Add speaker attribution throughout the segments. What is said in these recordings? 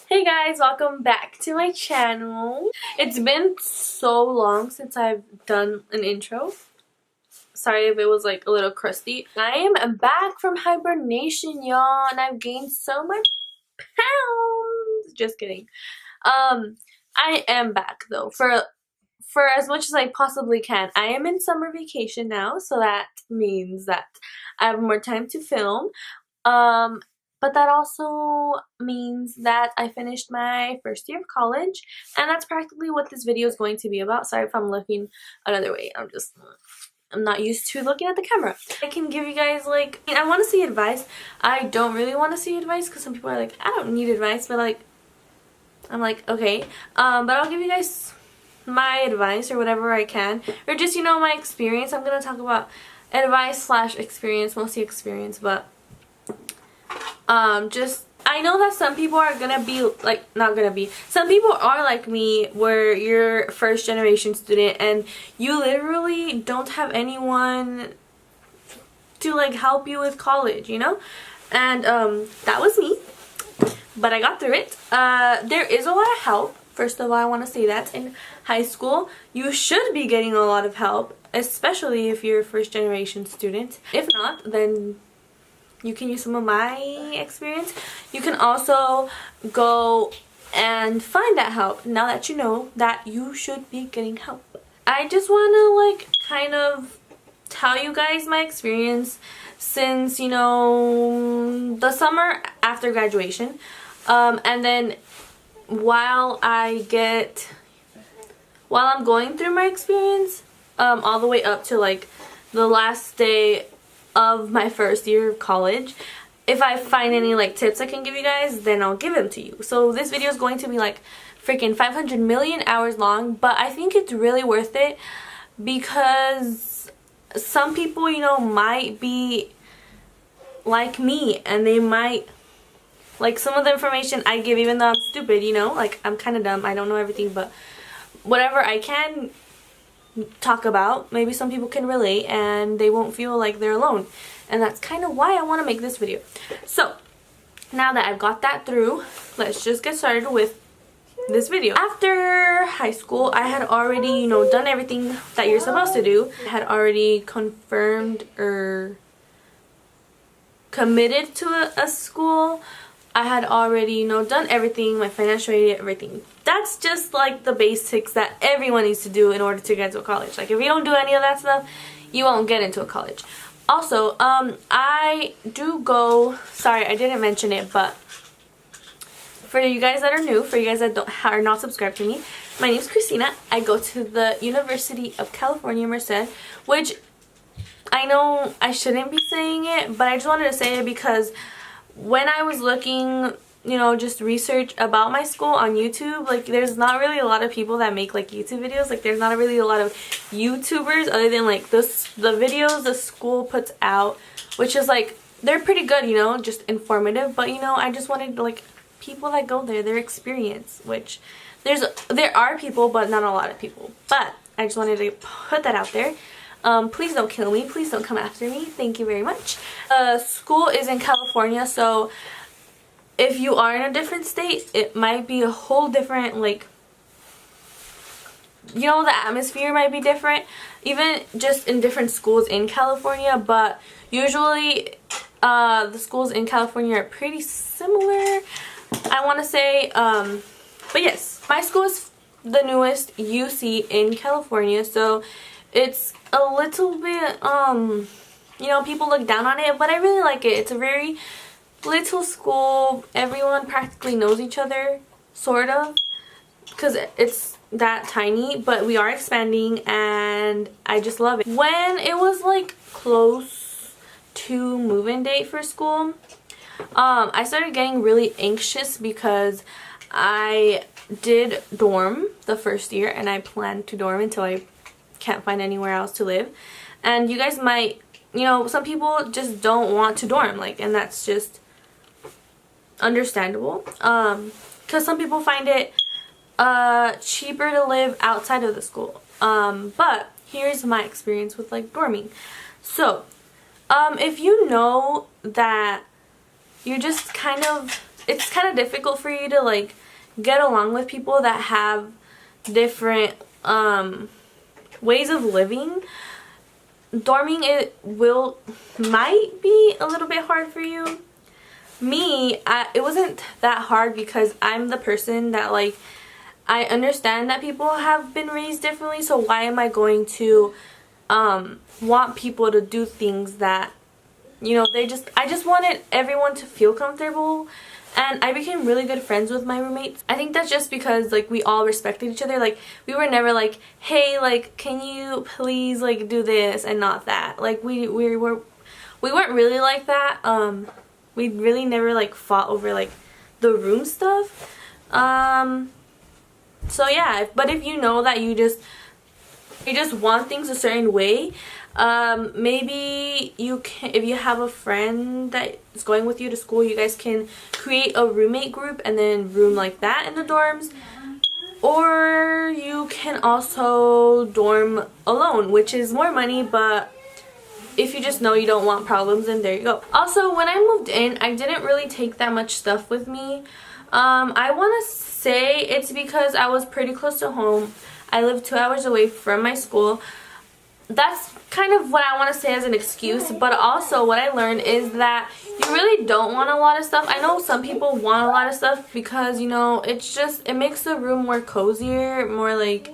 Speaker 1: Hey guys, welcome back to my channel. It's been so long since I've done an intro. Sorry if it was like a little crusty. I am back from hibernation, y'all, and I've gained so much pounds. Just kidding. I am back though for as much as I possibly can. I am in summer vacation now, so that means that I have more time to film. But that also means that I finished my first year of college, and that's practically what this video is going to be about. Sorry if I'm looking another way. I'm not used to looking at the camera. I can give you guys like, I want to see advice. I don't really want to see advice because some people are like, I don't need advice, but like, I'm like, okay. But I'll give you guys my advice or whatever I can, or just, you know, my experience. I'm going to talk about advice slash experience, mostly experience, but I know that some people are gonna be like, some people are like me where you're first generation student and you literally don't have anyone to like help you with college, you know, and that was me, but I got through it. There is a lot of help. First of all, I want to say that in high school you should be getting a lot of help, especially if you're a first generation student. If not, then you can use some of my experience. You can also go and find that help now that you know that you should be getting help. I just want to like kind of tell you guys my experience since, you know, the summer after graduation, and then while I'm going through my experience, all the way up to like the last day of my first year of college. If I find any like tips I can give you guys, then I'll give them to you. So this video is going to be like freaking 500 million hours long, but I think it's really worth it because some people, you know, might be like me and they might like some of the information I give, even though I'm stupid, you know, like I'm kind of dumb, I don't know everything, but whatever I can talk about, maybe some people can relate and they won't feel like they're alone, and that's kind of why I want to make this video. So now that I've got that through, let's just get started with this video. After high school, I had already, you know, done everything that you're supposed to do. I had already confirmed or committed to a school. I had already, you know, done everything, my financial aid, everything. That's just like the basics that everyone needs to do in order to get to a college. Like if you don't do any of that stuff, you won't get into a college. Also, I do go, sorry I didn't mention it, but for you guys that are new, for you guys that are not subscribed to me, my name is Cristina. I go to the University of California, Merced, which I know I shouldn't be saying it, but I just wanted to say it because when I was looking, you know, just research about my school on YouTube, like there's not really a lot of people that make like YouTube videos. Like there's not really a lot of YouTubers other than like the videos the school puts out, which is like, they're pretty good, you know, just informative, but you know, I just wanted like people that go there, their experience, which there are people, but not a lot of people. But I just wanted to put that out there. Please don't kill me. Please don't come after me. Thank you very much. School is in California, so if you are in a different state, it might be a whole different, like, you know, the atmosphere might be different, even just in different schools in California, but usually the schools in California are pretty similar, I want to say. But yes, my school is the newest UC in California, so it's a little bit, you know, people look down on it, but I really like it. It's a very little school. Everyone practically knows each other, sort of, because it's that tiny, but we are expanding and I just love it. When it was like close to move-in date for school, I started getting really anxious because I did dorm the first year and I planned to dorm until I can't find anywhere else to live. And you guys might, you know, some people just don't want to dorm, like, and that's just understandable, because some people find it cheaper to live outside of the school. But here's my experience with like dorming. So if you know that you're just kind of it's kind of difficult for you to like get along with people that have different ways of living. Dorming might be a little bit hard for you. Me, it wasn't that hard because I'm the person that like, I understand that people have been raised differently, so why am I going to want people to do things that, you know, I just wanted everyone to feel comfortable. And I became really good friends with my roommates. I think that's just because like we all respected each other. Like we were never like, hey, like can you please like do this and not that. Like we weren't really like that. We really never like fought over like the room stuff. So yeah, but if you know that you just want things a certain way, maybe you can, if you have a friend that is going with you to school, you guys can create a roommate group and then room like that in the dorms. Or you can also dorm alone, which is more money, but if you just know you don't want problems, then there you go. Also, when I moved in, I didn't really take that much stuff with me. I want to say it's because I was pretty close to home. I live 2 hours away from my school. That's kind of what I want to say as an excuse, but also what I learned is that you really don't want a lot of stuff. I know some people want a lot of stuff because, you know, it makes the room more cozier, more like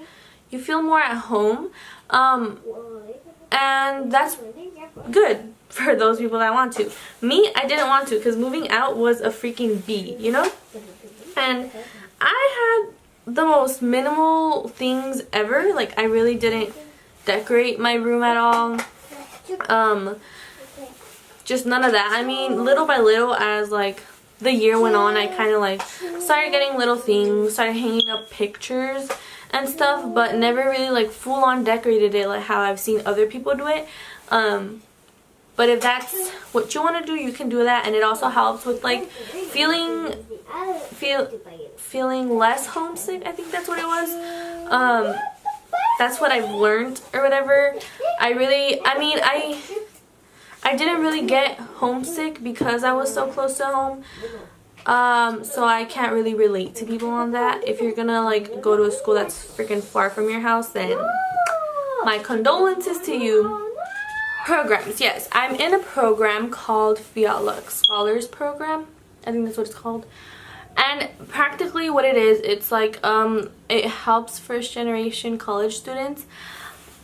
Speaker 1: you feel more at home. And that's good for those people that want to. Me, I didn't want to because moving out was a freaking B, you know? And I had the most minimal things ever. Like I really didn't decorate my room at all. Just none of that. I mean, little by little, as like the year went on, I kind of like started getting little things, started hanging up pictures and stuff, but never really like full on decorated it like how I've seen other people do it. But if that's what you want to do, you can do that, and it also helps with like feeling less homesick. I think that's what it was. That's what I've learned or whatever. I didn't really get homesick because I was so close to home. So I can't really relate to people on that. If you're gonna like go to a school that's freaking far from your house, then my condolences to you. Programs, yes. I'm in a program called Fiat Lux Scholars Program. I think that's what it's called. And practically what it is, it's like it helps first generation college students.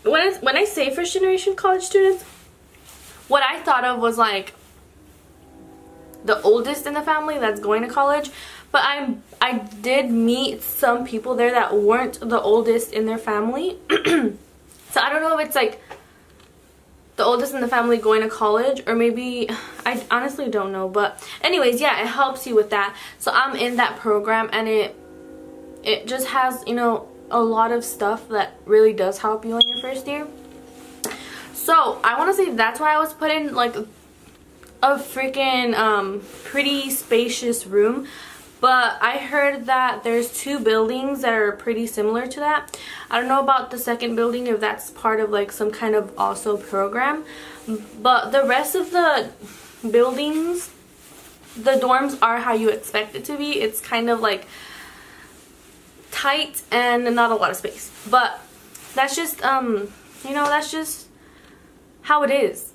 Speaker 1: When I say first generation college students, what I thought of was like the oldest in the family that's going to college, but I did meet some people there that weren't the oldest in their family. So I don't know if it's like the oldest in the family going to college, or maybe, I honestly don't know, but anyways, yeah, it helps you with that. So I'm in that program, and it just has, you know, a lot of stuff that really does help you in your first year. So I want to say that's why I was put in like a freaking pretty spacious room. But I heard that there's 2 buildings that are pretty similar to that. I don't know about the second building, if that's part of like some kind of also program. But the rest of the buildings, the dorms are how you expect it to be. It's kind of like tight and not a lot of space. But that's just, you know, that's just how it is.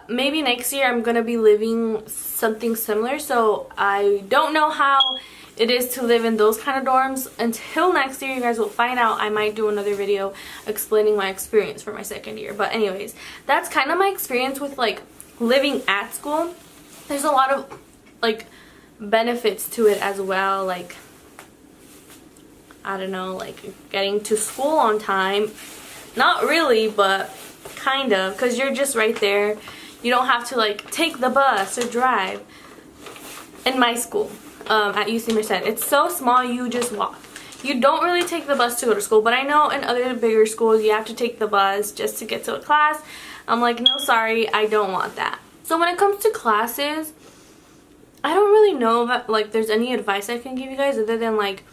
Speaker 1: Maybe next year I'm gonna be living something similar, so I don't know how it is to live in those kind of dorms. Until next year, you guys will find out. I might do another video explaining my experience for my second year. But anyways, that's kind of my experience with like living at school. There's a lot of like benefits to it as well, like I don't know, like getting to school on time. Not really, but kind of, because you're just right there. You don't have to like take the bus or drive. In my school, at UC Merced, it's so small, you just walk. You don't really take the bus to go to school, but I know in other bigger schools you have to take the bus just to get to a class. I'm like, no, sorry, I don't want that. So when it comes to classes, I don't really know that like there's any advice I can give you guys other than like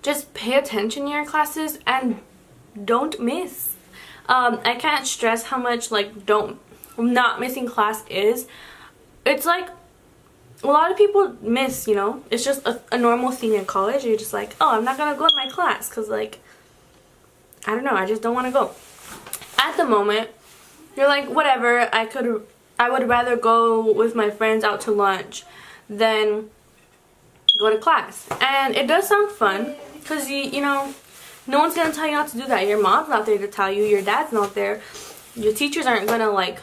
Speaker 1: just pay attention to your classes and don't miss. I can't stress how much like not missing class is. It's like a lot of people miss, you know. It's just a normal thing in college. You're just like, oh, I'm not gonna go to my class because, like, I don't know, I just don't want to go. At the moment, you're like, whatever, I would rather go with my friends out to lunch than go to class. And it does sound fun because, you know, no one's gonna tell you not to do that. Your mom's not there to tell you, your dad's not there, your teachers aren't gonna, like,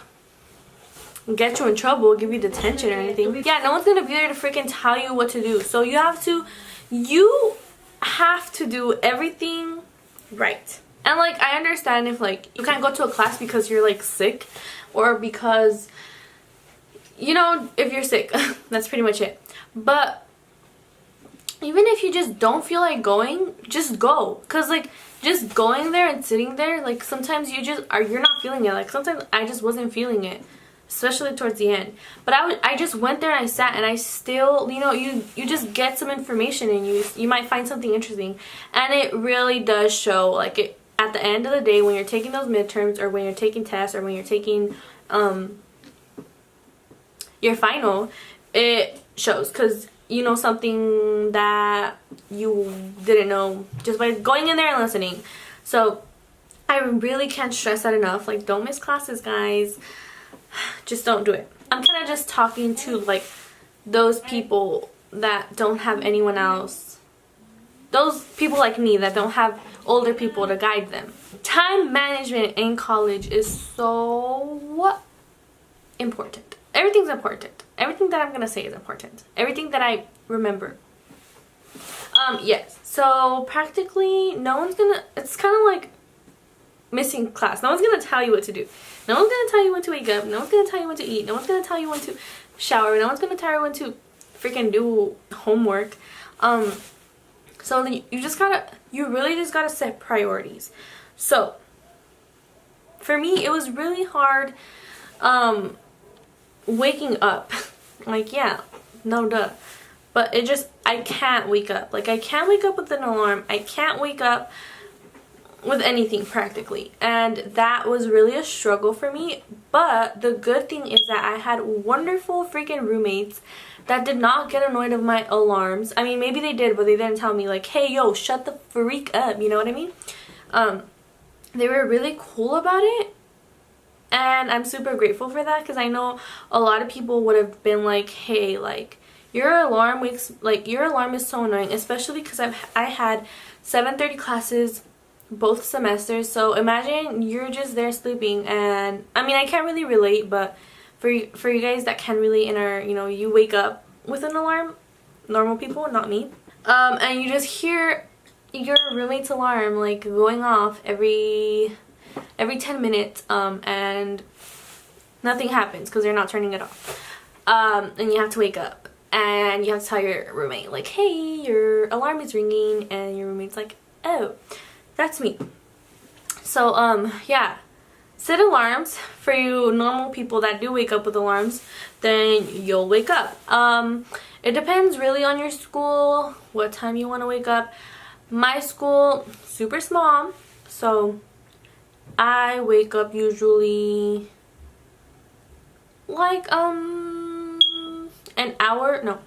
Speaker 1: get you in trouble, give you detention or anything. Yeah, no one's gonna be there to freaking tell you what to do. So you have to do everything right. And, like, I understand if, like, you can't go to a class because you're, like, sick, or because, you know, if you're sick. That's pretty much it. But even if you just don't feel like going, just go. Because, like, just going there and sitting there, like, sometimes you're not feeling it. Like, sometimes I just wasn't feeling it, especially towards the end. But I just went there and I sat, and I still, you know, you just get some information, and you might find something interesting. And it really does show, like, it at the end of the day, when you're taking those midterms, or when you're taking tests, or when you're taking your final, it shows, because you know something that you didn't know just by going in there and listening. So I really can't stress that enough. Like, don't miss classes, guys. Just don't do it. I'm kind of just talking to, like, those people that don't have anyone else. Those people like me that don't have older people to guide them. Time management in college is so important. Everything's important. Everything that I'm gonna say is important. Everything that I remember. Yes. So practically, no one's gonna. It's kind of like missing class. No one's gonna tell you what to do. No one's gonna tell you when to wake up. No one's gonna tell you when to eat. No one's gonna tell you when to shower. No one's gonna tell you when to freaking do homework. So then you really just gotta set priorities. So for me, it was really hard waking up. Like, yeah, no duh. But I can't wake up. Like, I can't wake up with an alarm. I can't wake up with anything practically. And that was really a struggle for me. But the good thing is that I had wonderful freaking roommates that did not get annoyed of my alarms. I mean, maybe they did, but they didn't tell me, like, hey, yo, shut the freak up. You know what I mean? They were really cool about it. And I'm super grateful for that, because I know a lot of people would have been like, hey, like, your alarm is so annoying, especially because I had 7:30 classes both semesters. So imagine you're just there sleeping, and I mean, I can't really relate, but for you guys that can relate and are, you know, you wake up with an alarm, normal people, not me, and you just hear your roommate's alarm, like, going off every 10 minutes, and nothing happens because they're not turning it off, and you have to wake up, and you have to tell your roommate, like, hey, your alarm is ringing, and your roommate's like, oh, that's me. So yeah, set alarms for you normal people that do wake up with alarms, then you'll wake up. It depends really on your school, what time you want to wake up. My school, super small, so I wake up usually like an hour, no.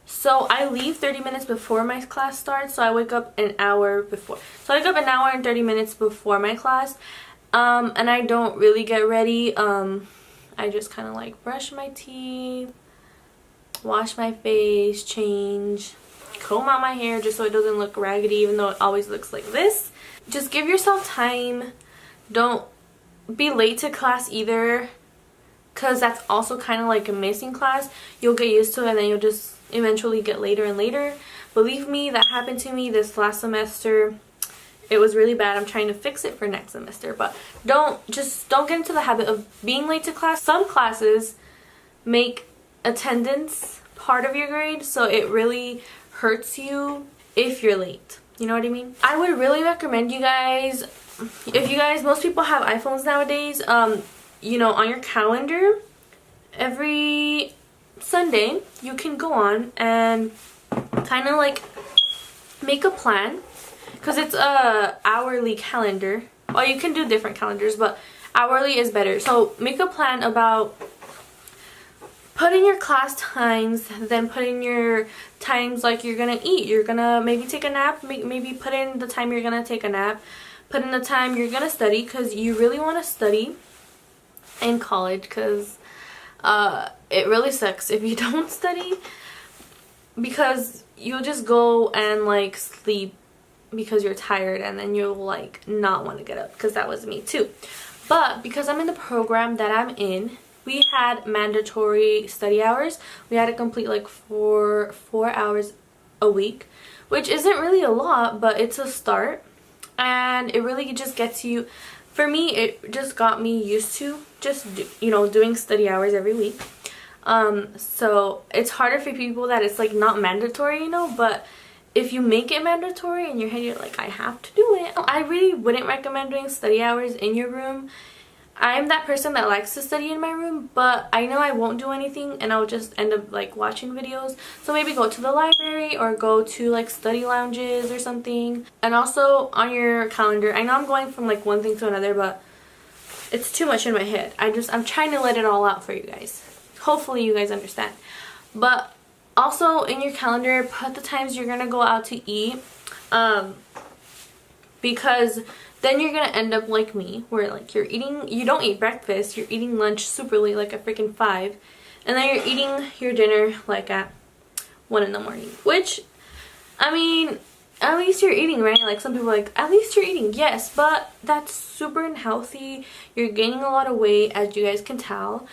Speaker 1: So I leave 30 minutes before my class starts, so I wake up an hour before. So I wake up an hour and 30 minutes before my class, and I don't really get ready. I just kind of like brush my teeth, wash my face, change, comb out my hair just so it doesn't look raggedy, even though it always looks like this. Just give yourself time. Don't be late to class either, because that's also kind of like a missing class. You'll get used to it, and then you'll just eventually get later and later. Believe me, that happened to me this last semester. It was really bad. I'm trying to fix it for next semester, but don't get into the habit of being late to class. Some classes make attendance part of your grade, so it really hurts you if you're late. You know what I mean? I would really recommend you guys, most people have iPhones nowadays, you know, on your calendar, every Sunday, you can go on and kind of like make a plan, because it's a hourly calendar. Well, you can do different calendars, but hourly is better. So make a plan about put in your class times, then put in your times like you're gonna eat. You're gonna maybe take a nap, maybe put in the time you're gonna take a nap, put in the time you're gonna study, because you really want to study in college, because it really sucks if you don't study, because you'll just go and like sleep because you're tired, and then you'll like not want to get up, because that was me too. But because I'm in the program that I'm in, we had mandatory study hours. We had to complete like four hours a week, which isn't really a lot, but it's a start, and it really just gets you, for me it just got me used to just doing study hours every week. So it's harder for people that it's like not mandatory, but if you make it mandatory in your head, you're like, I have to do it. I really wouldn't recommend doing study hours in your room. I'm that person that likes to study in my room, but I know I won't do anything and I'll just end up like watching videos. So maybe go to the library or go to like study lounges or something. And also on your calendar, I know I'm going from like one thing to another, but it's too much in my head. I'm trying to let it all out for you guys. Hopefully you guys understand. But also in your calendar, put the times you're gonna go out to eat, because then you're gonna end up like me, where like you don't eat breakfast, you're eating lunch super late, like at freaking 5, and then you're eating your dinner like at 1 in the morning, which, I mean, at least you're eating, right? Like some people are like, at least you're eating. Yes, but that's super unhealthy. You're gaining a lot of weight, as you guys can tell,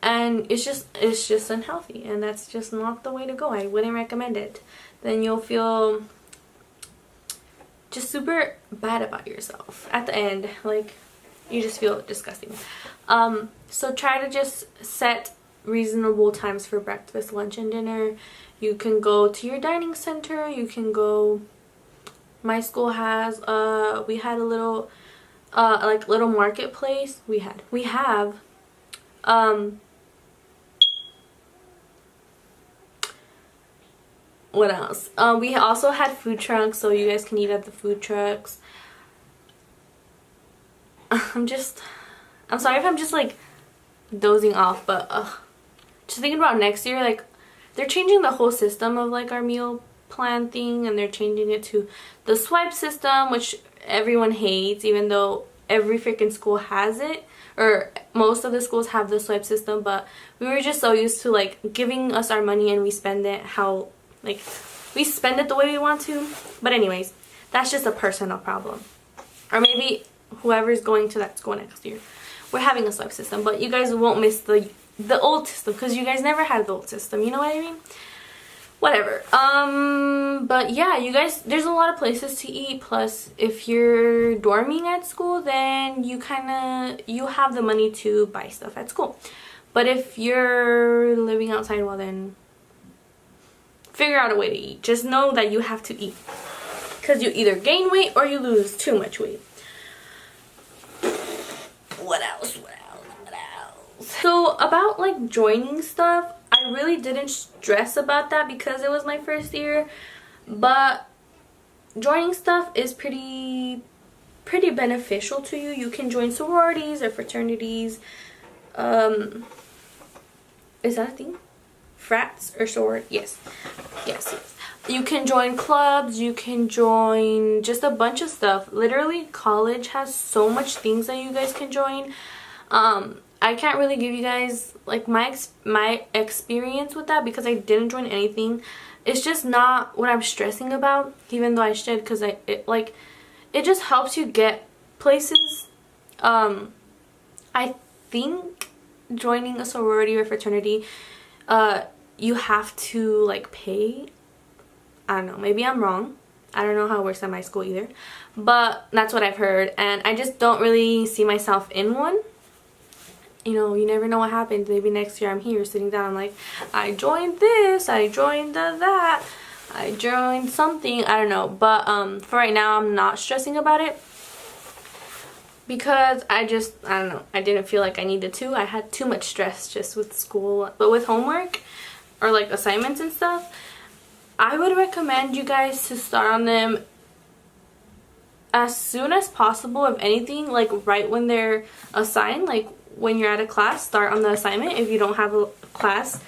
Speaker 1: and it's just unhealthy, and that's just not the way to go. I wouldn't recommend it. Then you'll feel just super bad about yourself at the end, like you just feel disgusting. So try to just set reasonable times for breakfast, lunch, and dinner. You can go to your dining center, you can go, my school has we had a little like little marketplace. We have what else? We also had food trucks, so you guys can eat at the food trucks. I'm sorry if I'm just like dozing off, but just thinking about next year, like they're changing the whole system of like our meal plan thing, and they're changing it to the swipe system, which everyone hates, even though every freaking school has it, or most of the schools have the swipe system. But we were just so used to like giving us our money and we spend it how, like, we spend it the way we want to. But anyways, that's just a personal problem. Or maybe whoever's going to that school next year, we're having a swipe system, but you guys won't miss the old system, because you guys never had the old system, you know what I mean? Whatever. But yeah, you guys, there's a lot of places to eat. Plus, if you're dorming at school, then you have the money to buy stuff at school. But if you're living outside, well then figure out a way to eat. Just know that you have to eat, because you either gain weight or you lose too much weight. What else? So about like joining stuff, I really didn't stress about that because it was my first year, but joining stuff is pretty beneficial to you. You can join sororities or fraternities. Is that a thing? Frats or soror? Yes. You can join clubs, you can join just a bunch of stuff. Literally, college has so much things that you guys can join. I can't really give you guys like my experience with that, because I didn't join anything. It's just not what I'm stressing about, even though I should, because it just helps you get places. I think joining a sorority or fraternity, you have to like pay. I don't know, maybe I'm wrong. I don't know how it works at my school either, but that's what I've heard, and I just don't really see myself in one. You know, you never know what happens. Maybe next year I'm here sitting down, I'm like, I joined this, I joined that, I joined something, I don't know. But for right now, I'm not stressing about it, because I don't know, I didn't feel like I needed to. I had too much stress just with school. But with homework or like assignments and stuff, I would recommend you guys to start on them as soon as possible, if anything, like right when they're assigned, like when you're at a class, start on the assignment if you don't have a class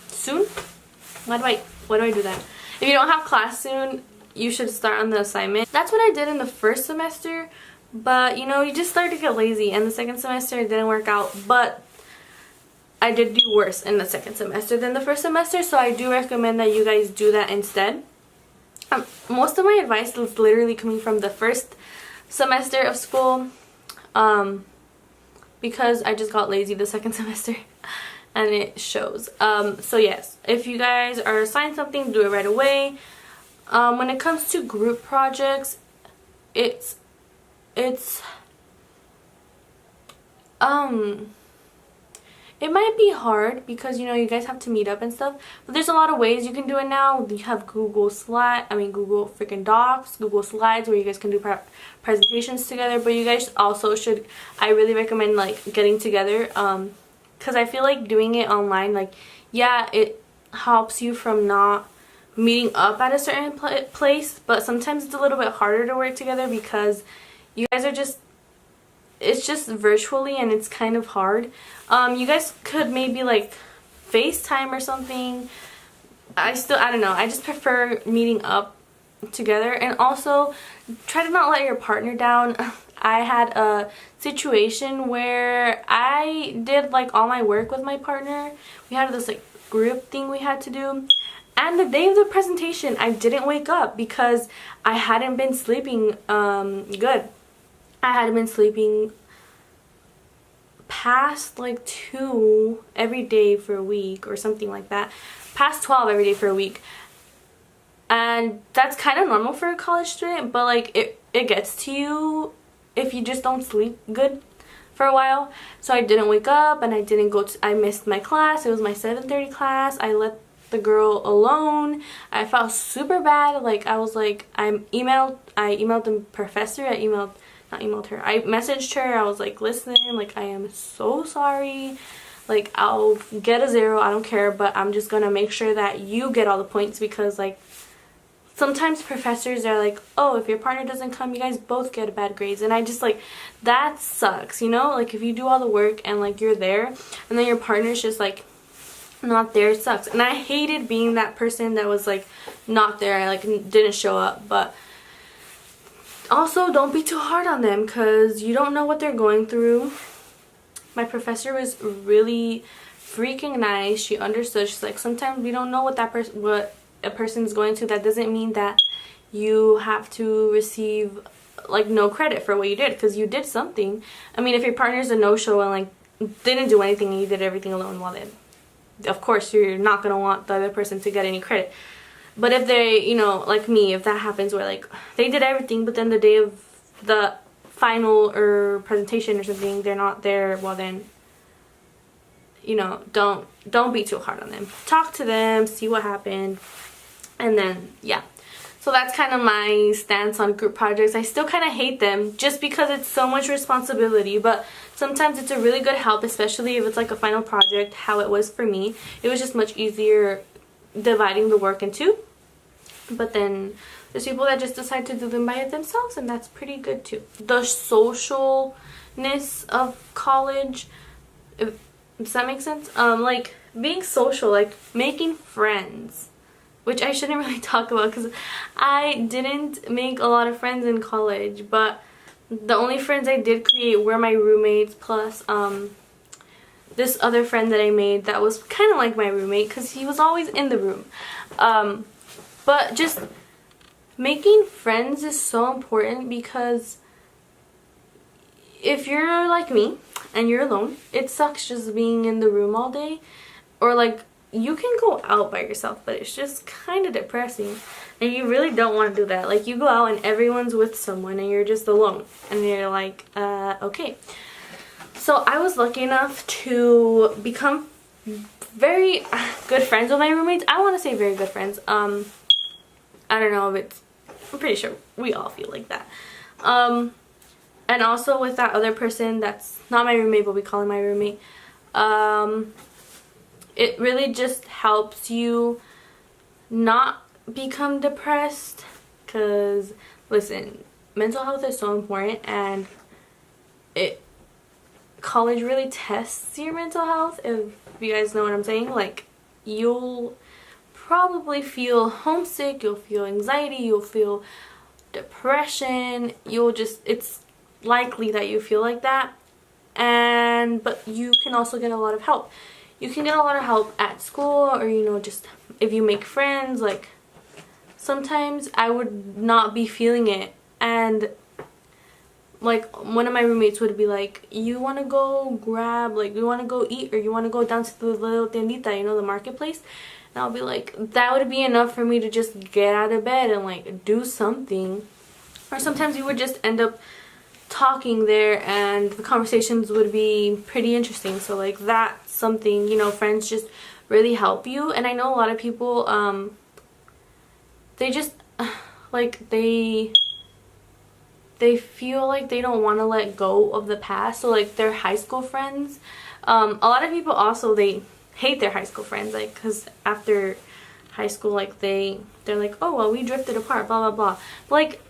Speaker 1: soon. Why do I do that? If you don't have class soon, you should start on the assignment. That's what I did in the first semester, but you know, you just start to get lazy, and the second semester it didn't work out, but I did do worse in the second semester than the first semester, so I do recommend that you guys do that instead. Most of my advice is literally coming from the first semester of school, because I just got lazy the second semester and it shows. So yes, if you guys are assigned something, do it right away. When it comes to group projects, it might be hard because, you know, you guys have to meet up and stuff, but there's a lot of ways you can do it now. You have Google freaking Docs, Google Slides, where you guys can do presentations together. But you guys also should, I really recommend like getting together, because I feel like doing it online, like, yeah, it helps you from not meeting up at a certain place, but sometimes it's a little bit harder to work together because you guys are just, it's just virtually and it's kind of hard. You guys could maybe like FaceTime or something. I don't know, I just prefer meeting up together. And also try to not let your partner down. I had a situation where I did like all my work with my partner. We had this like group thing we had to do, and the day of the presentation I didn't wake up because I hadn't been sleeping good. I hadn't been sleeping past like 2 every day for a week or something like that, past 12 every day for a week, and that's kind of normal for a college student, but like it gets to you if you just don't sleep good for a while. So I didn't wake up and I didn't go to, I missed my class. It was my 7:30 class. I let the girl alone. I felt super bad. Like I was like, I emailed the professor. I messaged her. I was like, listen, like I am so sorry. Like I'll get a 0, I don't care, but I'm just gonna make sure that you get all the points, because like sometimes professors are like, oh, if your partner doesn't come, you guys both get bad grades. And I just like, that sucks, you know? Like if you do all the work and like you're there and then your partner's just like not there, it sucks. And I hated being that person that was like not there, I like didn't show up. But also don't be too hard on them because you don't know what they're going through. My professor was really freaking nice. She understood. She's like, sometimes we don't know what a person is going to. That doesn't mean that you have to receive like no credit for what you did, because you did something. I mean, if your partner's a no-show and like didn't do anything and you did everything alone, well then of course you're not gonna want the other person to get any credit. But if they, you know, like me, if that happens where like they did everything but then the day of the final or presentation or something they're not there, well then, you know, don't be too hard on them. Talk to them, see what happened, and then yeah. So that's kind of my stance on group projects. I still kind of hate them just because it's so much responsibility, but sometimes it's a really good help, especially if it's like a final project, how it was for me. It was just much easier dividing the work in two. But then there's people that just decide to do them by themselves, and that's pretty good too. The socialness of college, does that make sense? Like being social, like making friends, which I shouldn't really talk about because I didn't make a lot of friends in college, but the only friends I did create were my roommates, plus this other friend that I made that was kind of like my roommate because he was always in the room. But just making friends is so important, because if you're like me and you're alone, it sucks just being in the room all day. Or like you can go out by yourself, but it's just kind of depressing and you really don't want to do that. Like you go out and everyone's with someone and you're just alone and you're like, okay. So I was lucky enough to become very good friends with my roommates. I want to say very good friends. I don't know if it's, I'm pretty sure we all feel like that. And also with that other person that's not my roommate, but we call him my roommate, it really just helps you not become depressed, because listen, mental health is so important, and college really tests your mental health, if you guys know what I'm saying. Like, you'll probably feel homesick, you'll feel anxiety, you'll feel depression, it's likely that you feel like that. But you can also get a lot of help. You can get a lot of help at school, or you know, just if you make friends. Like, sometimes I would not be feeling it, and like one of my roommates would be like, you want to go grab, like, you want to go eat, or you want to go down to the little tiendita, you know, the marketplace. And I'll be like, that would be enough for me to just get out of bed and like do something. Or sometimes we would just end up talking there, and the conversations would be pretty interesting. So like, that's something, you know, friends just really help you. And I know a lot of people, they just like, they feel like they don't want to let go of the past. So like, their high school friends, a lot of people also, they hate their high school friends, like, because after high school, like, they're like, oh well, we drifted apart, blah blah blah. But like,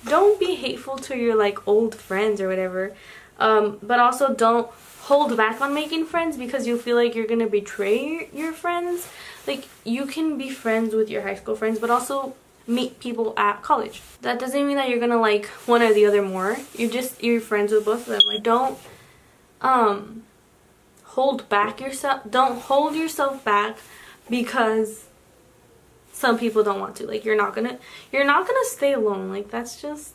Speaker 1: don't be hateful to your like old friends or whatever, but also don't hold back on making friends because you feel like you're gonna betray your friends. Like, you can be friends with your high school friends, but also meet people at college. That doesn't mean that you're gonna like one or the other more. You're friends with both of them. Like, don't don't hold yourself back because some people don't want to. Like, you're not gonna stay alone. Like, that's just,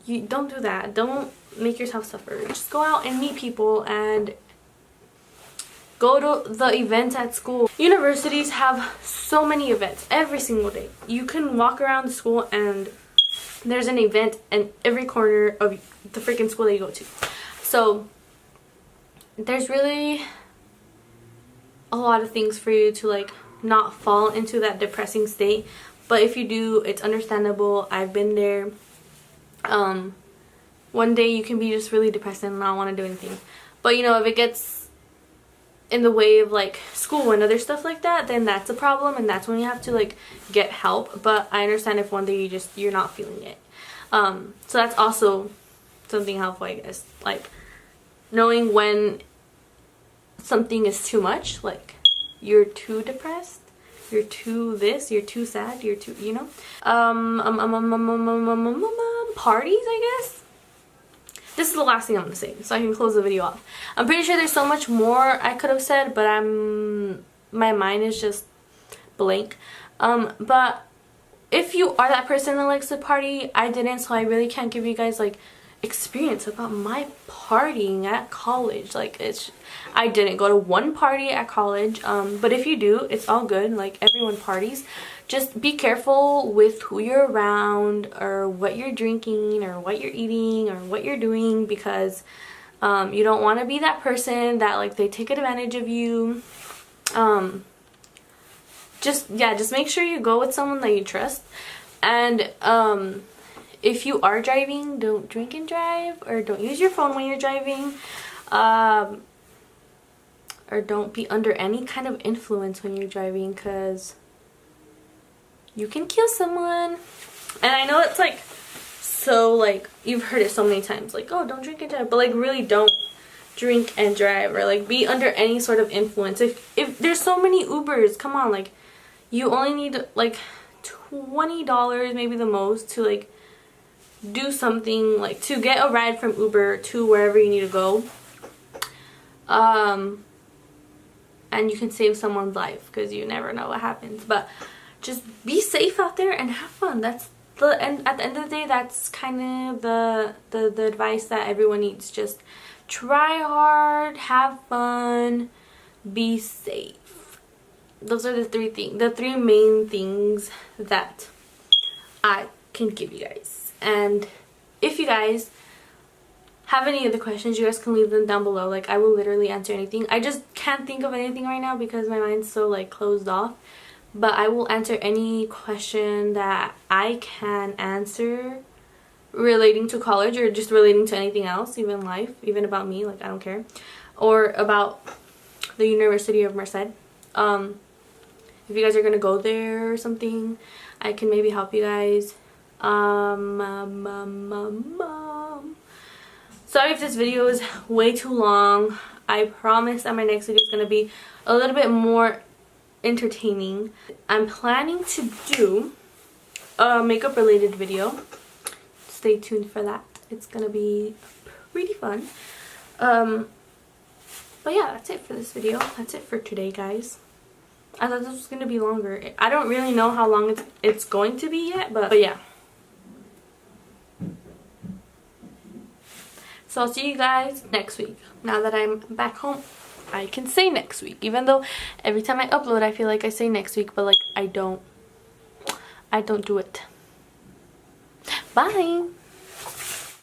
Speaker 1: you don't do that. Don't make yourself suffer. Just go out and meet people and go to the events at school. Universities have so many events every single day. You can walk around the school and there's an event in every corner of the freaking school that you go to. So there's really a lot of things for you to like not fall into that depressing state. But if you do, it's understandable. I've been there. One day you can be just really depressed and not want to do anything. But you know, if it gets in the way of like school and other stuff like that, then that's a problem, and that's when you have to like get help. But I understand if one day you're not feeling it. So that's also something helpful, I guess. Like, knowing when something is too much, like you're too depressed, you're too this, you're too sad, you're too, you know. Parties, I guess. This is the last thing I'm gonna say, so I can close the video off. I'm pretty sure there's so much more I could have said, but my mind is just blank. But if you are that person that likes to party, I didn't, so I really can't give you guys like experience about my partying at college. Like, I didn't go to one party at college, but if you do, it's all good. Like, everyone parties. Just be careful with who you're around, or what you're drinking, or what you're eating, or what you're doing, because you don't want to be that person that like they take advantage of you. Just make sure you go with someone that you trust. And if you are driving, don't drink and drive, or don't use your phone when you're driving, or don't be under any kind of influence when you're driving, because you can kill someone. And I know it's like, so like, you've heard it so many times, like, oh, don't drink and drive, but like, really don't drink and drive, or like be under any sort of influence. If there's so many Ubers, come on, like, you only need like $20 maybe the most to like do something, like to get a ride from Uber to wherever you need to go, and you can save someone's life, because you never know what happens. But just be safe out there and have fun. That's and at the end of the day, that's kind of the advice that everyone needs. Just try hard, have fun, be safe. Those are the three main things that I can give you guys. And if you guys have any other questions, you guys can leave them down below. Like, I will literally answer anything. I just can't think of anything right now because my mind's so like closed off. But I will answer any question that I can answer relating to college, or just relating to anything else, even life, even about me, like, I don't care. Or about the University of Merced. If you guys are gonna go there or something, I can maybe help you guys. Sorry if this video is way too long. I promise that my next video is going to be a little bit more entertaining. I'm planning to do a makeup related video. Stay tuned for that. It's going to be pretty fun. But yeah, that's it for this video. That's it for today, guys. I thought this was going to be longer. I don't really know how long it's going to be yet, but yeah. So I'll see you guys next week. Now that I'm back home, I can say next week. Even though every time I upload, I feel like I say next week, but like I don't do it. Bye!